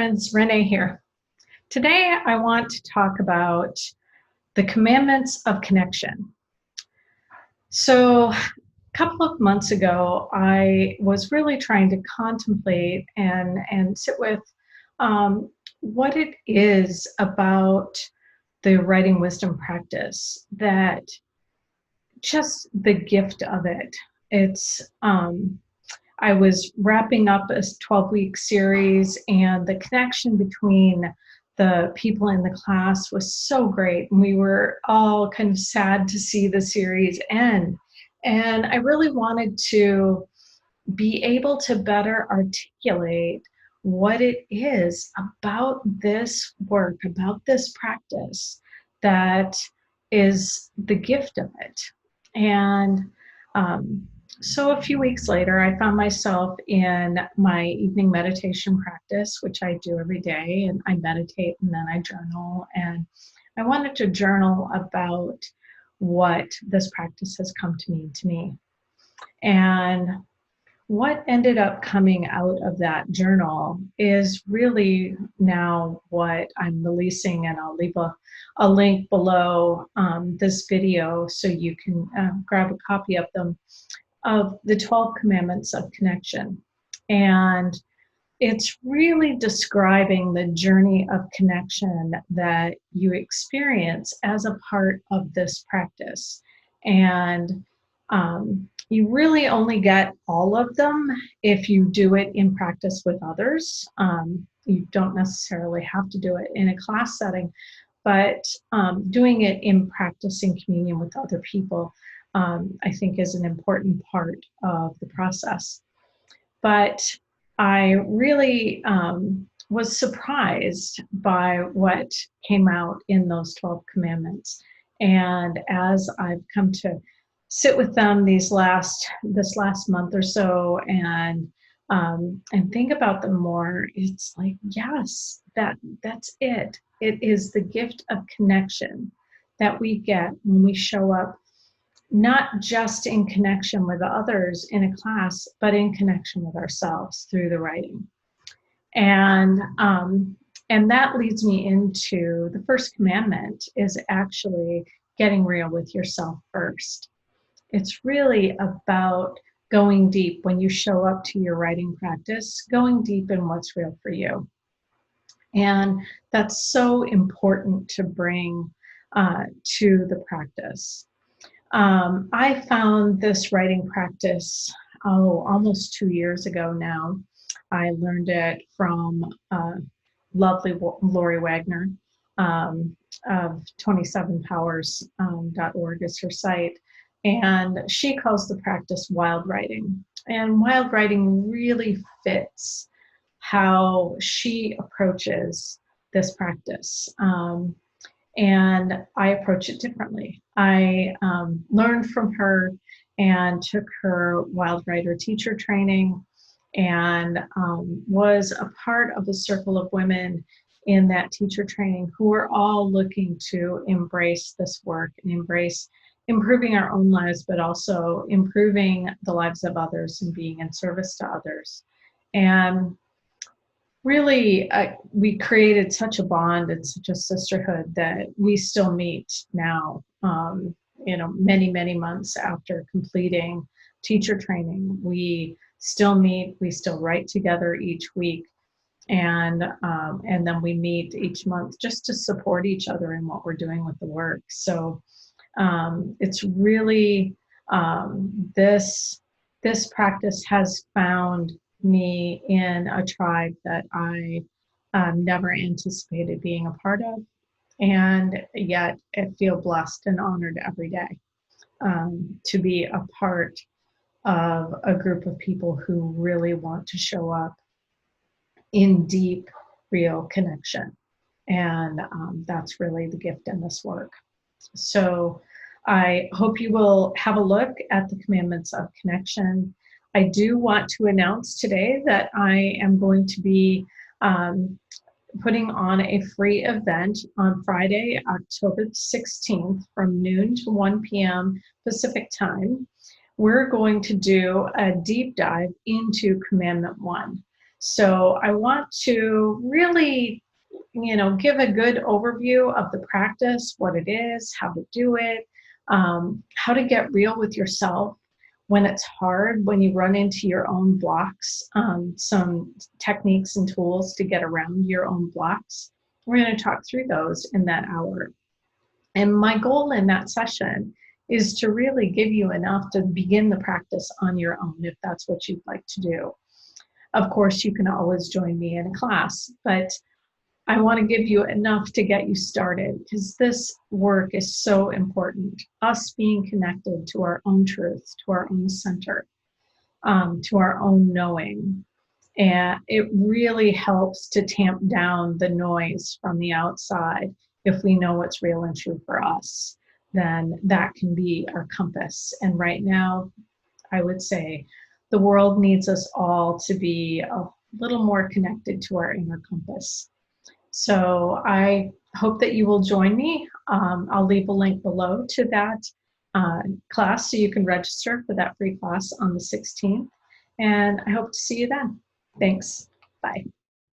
friends, Renee here. Today I want to talk about the commandments of connection. So, a couple of months ago, I was really trying to contemplate and sit with what it is about the writing wisdom practice that just the gift of it. It's I was wrapping up a 12-week series, and the connection between the people in the class was so great. And we were all kind of sad to see the series end. And I really wanted to be able to better articulate what it is about this work, about this practice, that is the gift of it. And so a few weeks later, I found myself in my evening meditation practice, which I do every day, and I meditate and then I journal. And I wanted to journal about what this practice has come to mean to me. And what ended up coming out of that journal is really now what I'm releasing, and I'll leave a link below this video so you can grab a copy of them, of the 12 commandments of connection. And it's really describing the journey of connection that you experience as a part of this practice. And you really only get all of them if you do it in practice with others. You don't necessarily have to do it in a class setting, but doing it in practice in communion with other people, I think, is an important part of the process. But I really was surprised by what came out in those 12 commandments. And as I've come to sit with them this last month or so, and think about them more, it's like, yes, that's it. It is the gift of connection that we get when we show up, not just in connection with others in a class, but in connection with ourselves through the writing. And that leads me into the first commandment, is actually getting real with yourself first. It's really about going deep when you show up to your writing practice, going deep in what's real for you. And that's so important to bring to the practice. I found this writing practice, almost 2 years ago now. I learned it from lovely Lori Wagner of 27powers.org is her site. And she calls the practice wild writing. And wild writing really fits how she approaches this practice. And I approach it differently. I learned from her and took her wild writer teacher training, and was a part of a circle of women in that teacher training who are all looking to embrace this work and embrace improving our own lives, but also improving the lives of others and being in service to others. And really, we created such a bond and such a sisterhood that we still meet now, many, many months after completing teacher training. We still meet, we still write together each week, and then we meet each month just to support each other in what we're doing with the work. So it's really, this practice has found me in a tribe that I never anticipated being a part of, and yet I feel blessed and honored every day to be a part of a group of people who really want to show up in deep, real connection. And that's really the gift in this work. So I hope you will have a look at the commandments of connection. I do want to announce today that I am going to be putting on a free event on Friday, October 16th from noon to 1 p.m. Pacific time. We're going to do a deep dive into Commandment 1. So I want to really, give a good overview of the practice, what it is, how to do it, how to get real with yourself when it's hard, when you run into your own blocks, some techniques and tools to get around your own blocks. We're going to talk through those in that hour. And my goal in that session is to really give you enough to begin the practice on your own if that's what you'd like to do. Of course, you can always join me in a class, but I want to give you enough to get you started because this work is so important. Us being connected to our own truth, to our own center, to our own knowing. And it really helps to tamp down the noise from the outside. If we know what's real and true for us, then that can be our compass. And right now, I would say the world needs us all to be a little more connected to our inner compass. So I hope that you will join me. I'll leave a link below to that class so you can register for that free class on the 16th. And I hope to see you then. Thanks. Bye.